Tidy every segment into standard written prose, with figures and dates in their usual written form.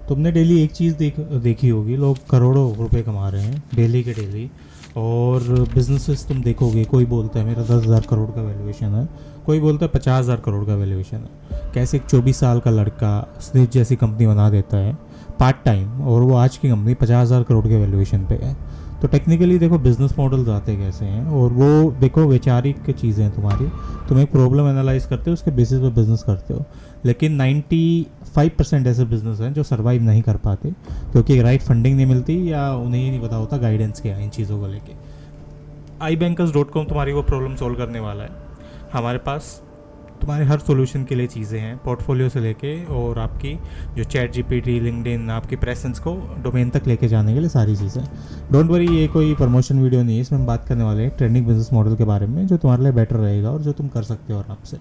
तुमने डेली एक चीज़ देखी होगी, लोग करोड़ों रुपए कमा रहे हैं डेली के डेली। और बिजनेसेस तुम देखोगे, कोई बोलता है मेरा 10,000 करोड़ का वैल्यूएशन है, कोई बोलता है 50,000 करोड़ का वैल्यूएशन है। कैसे एक 24 साल का लड़का स्निप जैसी कंपनी बना देता है पार्ट टाइम, और वो आज की कंपनी 50,000 करोड़ के वैल्यूएशन पे है। तो टेक्निकली देखो बिजनेस मॉडल्स आते कैसे हैं, और वो देखो वैचारिक चीज़ें हैं तुम्हारी। तुम एक प्रॉब्लम एनालाइज करते हो, उसके बेसिस पे बिजनेस करते हो। लेकिन 95% ऐसे बिजनेस हैं जो सर्वाइव नहीं कर पाते, क्योंकि राइट फंडिंग नहीं मिलती या उन्हें ही नहीं पता होता गाइडेंस क्या है इन चीज़ों को लेके। ibankers.com तुम्हारी वो प्रॉब्लम सॉल्व करने वाला है। हमारे पास तुम्हारे हर सॉल्यूशन के लिए चीज़ें हैं, पोर्टफोलियो से लेके और आपकी जो चैट जीपीटी, लिंक्डइन, आपकी प्रेजेंस को डोमेन तक लेके जाने के लिए सारी चीज़ें। डोंट वरी, ये कोई प्रमोशन वीडियो नहीं है, इसमें हम बात करने वाले हैं ट्रेंडिंग बिजनेस मॉडल के बारे में जो तुम्हारे लिए बेटर रहेगा और जो तुम कर सकते हो आराम से।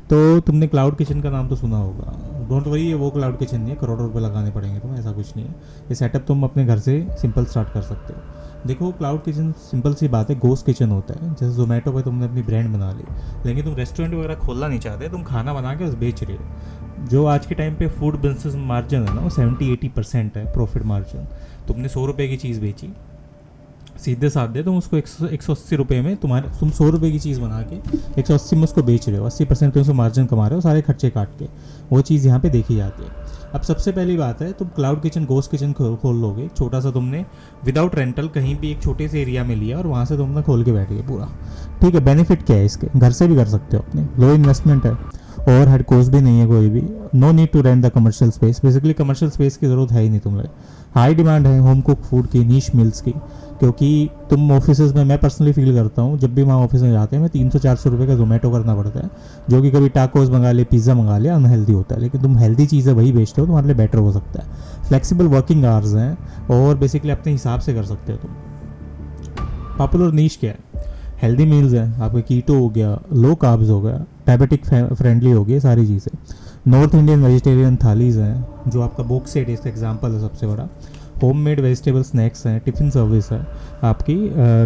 तो तुमने क्लाउड किचन का नाम तो सुना होगा। डोंट वरी, ये वो क्लाउड किचन नहीं है करोड़ों रुपए लगाने पड़ेंगे तुम्हें, ऐसा कुछ नहीं है। ये सेटअप तुम अपने घर से सिंपल स्टार्ट कर सकते हो। देखो क्लाउड किचन सिंपल सी बात है, गोस्ट किचन होता है। जैसे जोमेटो पे तुमने अपनी ब्रांड बना ली, लेकिन तुम रेस्टोरेंट वगैरह खोलना नहीं चाहते, तुम खाना बना के बस बेच रहे हो। जो आज के टाइम पे फूड बिजनेस मार्जिन है ना, वो 70-80% है प्रॉफिट मार्जिन। तुमने 100 रुपये की चीज़ बेची, सीधे साधे तुम उसको 180 रुपये में, तुम 100 रुपये की चीज़ बना के 180 में उसको बेच रहे हो। 80% तुम उसको मार्जिन कमा रहे हो सारे खर्चे काट के। वो चीज़ यहाँ पे देखी जाती है। अब सबसे पहली बात है, तुम क्लाउड किचन, गोस्ट किचन खोल लोगे छोटा सा, तुमने विदाउट रेंटल कहीं भी एक छोटे से एरिया में लिया और वहाँ से तुमने खोल के बैठ गए पूरा। ठीक है, बेनिफिट क्या है इसके, घर से भी कर सकते हो अपने, लो इन्वेस्टमेंट है, ओवर हेड कॉस्ट भी नहीं है कोई भी, no need to rent the commercial space. Basically commercial space की ज़रूरत है ही नहीं तुम्हें। हाई डिमांड है होम कुक फूड की, नीश मील्स की, क्योंकि तुम ऑफिस में, मैं पर्सनली फील करता हूँ जब भी वहाँ ऑफिस में जाते हैं, मैं 300-400 रुपये का जोमेटो करना पड़ता है, जो कि कभी टाकोस मंगा ले, पिज़्ज़ा मंगा ले, अनहेल्दी होता है। लेकिन तुम हेल्दी चीज़ें वही बेचते हो, तुम्हारे लिए बेटर हो सकता है। फ्लेक्सिबल वर्किंग आवर्स हैं और बेसिकली अपने हिसाब से कर सकते हो तुम। पॉपुलर नीश क्या है, हेल्दी मील्स हैं आपके, कीटो हो गया, लो कार्ब्स हो गया, डायबिटिक फ्रेंडली हो गई, सारी चीज़ें। नॉर्थ इंडियन वेजिटेरियन थालीज़ हैं, जो आपका बुक सेट इसका एग्जाम्पल है सबसे बड़ा। होममेड वेजिटेबल स्नैक्स हैं, टिफ़िन सर्विस है आपकी,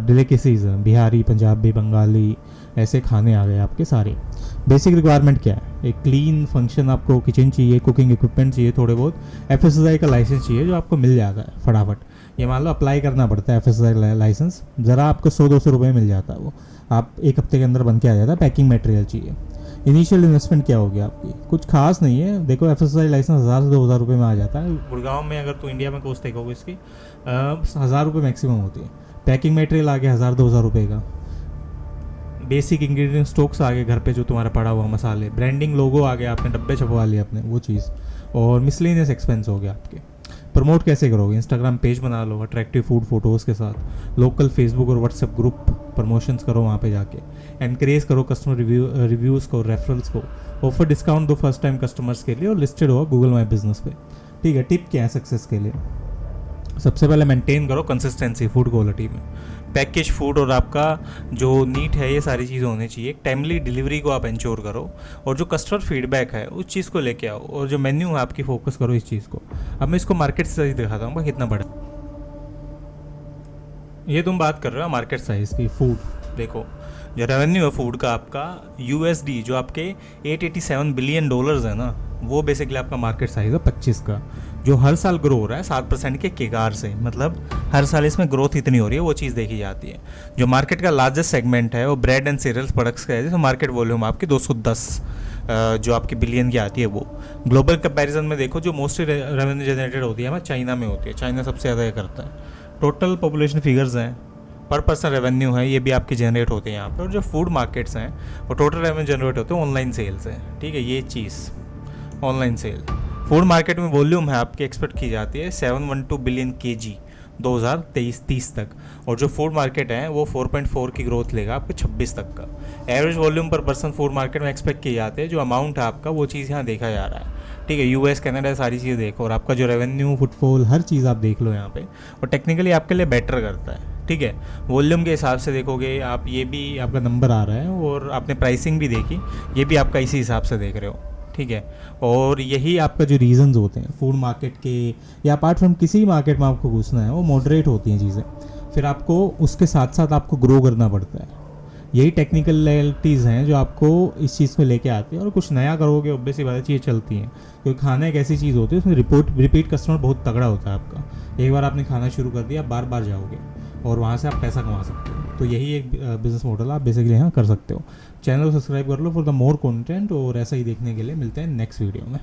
डेलिकेसीज़ हैं, बिहारी, पंजाबी, बंगाली, ऐसे खाने आ गए आपके सारे। बेसिक रिक्वायरमेंट क्या है, एक क्लीन फंक्शन आपको किचन चाहिए, कुकिंग इक्विपमेंट चाहिए, थोड़े बहुत FSSAI का लाइसेंस चाहिए जो आपको मिल जाता है फटाफट। ये मान लो अप्लाई करना पड़ता है FSSAI लाइसेंस, ज़रा आपको 100-200 रुपये मिल जाता है, वो आप एक हफ्ते के अंदर बन के आ जाता है। पैकिंग मटेरियल चाहिए। इनिशियल इन्वेस्टमेंट क्या होगी आपकी, कुछ खास नहीं है। देखो FSSAI लाइसेंस 1,000 से 2,000 रुपये में आ जाता है। गुड़गांव में अगर तो इंडिया में कॉस्ट देखोगे इसकी 1,000 रुपये मैक्सिमम होती है। पैकिंग मटेरियल आ गया 1,000-2,000 रुपये का। बेसिक इंग्रेडिएंट स्टॉक्स आ गए घर पे जो तुम्हारा पड़ा हुआ, मसाले, ब्रांडिंग लोगो आ गया, आपने डब्बे छपवा लिए अपने, वो चीज़। और मिसलेनियस एक्सपेंस हो गया आपके। प्रमोट कैसे करोगे, इंस्टाग्राम पेज बना लो अट्रैक्टिव फूड फोटोज़ के साथ, लोकल फेसबुक और व्हाट्सएप ग्रुप प्रमोशंस करो वहाँ पे जाके, एनकरेज करो कस्टमर रिव्यूज़ को, रेफरल्स को, ऑफर डिस्काउंट दो फर्स्ट टाइम कस्टमर्स के लिए, और लिस्टेड हो गूगल माई बिजनेस पे। ठीक है, टिप क्या है सक्सेस के लिए, सबसे पहले मेंटेन करो कंसिस्टेंसी फूड क्वालिटी में। पैकेज फूड और आपका जो नीट है, ये सारी चीज़ें होनी चाहिए। टाइमली डिलीवरी को आप इंश्योर करो, और जो कस्टमर फीडबैक है उस चीज़ को लेके आओ, और जो मेन्यू है आपकी फोकस करो इस चीज़ को। अब मैं इसको मार्केट साइज दिखाता हूँ कितना बड़ा। ये तुम बात कर रहे हो मार्केट साइज़ की। फूड देखो, जो रेवेन्यू है फूड का आपका USD, जो आपके $887 बिलियन है ना, वो बेसिकली आपका मार्केट साइज़ है 25 का, जो हर साल ग्रो हो रहा है 7% के केगार से। मतलब हर साल इसमें ग्रोथ इतनी हो रही है, वो चीज़ देखी जाती है। जो मार्केट का लार्जेस्ट सेगमेंट है वो ब्रेड एंड सीरियल्स प्रोडक्ट्स का है, तो मार्केट वॉल्यूम आपकी 210 जो आपकी बिलियन की आती है वो। ग्लोबल कंपैरिजन में देखो, जो मोस्टली रेवेन्यू जनरेटेड होती है हमारे चाइना में होती है, चाइना सबसे ज़्यादा ये करता है। टोटल पॉपुलेशन फिगर्स हैं, पर पर्सन रेवेन्यू है, ये भी आपकी जनरेट होते हैं यहाँ पर। और जो फूड मार्केट्स हैं वो टोटल रेवेन्यू जनरेट होते हैं ऑनलाइन सेल्स है। ठीक है, ये चीज़ ऑनलाइन सेल। फूड मार्केट में वॉल्यूम है आपकी एक्सपेक्ट की जाती है 712 बिलियन kg 2023-30 तक, और जो फूड मार्केट है वो 4.4 की ग्रोथ लेगा आपके 26 तक का। एवरेज वॉल्यूम पर पर्सन फूड मार्केट में एक्सपेक्ट किए जाते हैं, जो अमाउंट है आपका वो चीज़ यहाँ देखा जा रहा है। ठीक है, US कनाडा सारी चीज़ें देखो, और आपका जो रेवेन्यू, फुटफॉल, हर चीज़ आप देख लो यहाँ पे, और टेक्निकली आपके लिए बेटर करता है। ठीक है, वॉल्यूम के हिसाब से देखोगे आप, ये भी आपका नंबर आ रहा है, और आपने प्राइसिंग भी देखी, ये भी आपका इसी हिसाब से देख रहे हो। ठीक है, और यही आपका जो रीजंस होते हैं फूड मार्केट के, या अपार्ट फ्रॉम किसी मार्केट में आपको घुसना है, वो मॉडरेट होती हैं चीज़ें। फिर आपको उसके साथ साथ आपको ग्रो करना पड़ता है। यही टेक्निकलिटीज़ हैं जो आपको इस चीज़ में लेके आती है। और कुछ नया करोगे ऑब्वियस सी बात है चीज़ें चलती हैं, क्योंकि खाना एक ऐसी चीज़ होती है उसमें रिपीट कस्टमर बहुत तगड़ा होता है आपका। एक बार आपने खाना शुरू कर दिया, आप बार बार जाओगे और वहाँ से आप पैसा कमा सकते हो। तो यही एक बिज़नेस मॉडल आप बेसिकली यहाँ कर सकते हो। चैनल को सब्सक्राइब कर लो फॉर द मोर कंटेंट, और ऐसा ही देखने के लिए मिलते हैं नेक्स्ट वीडियो में।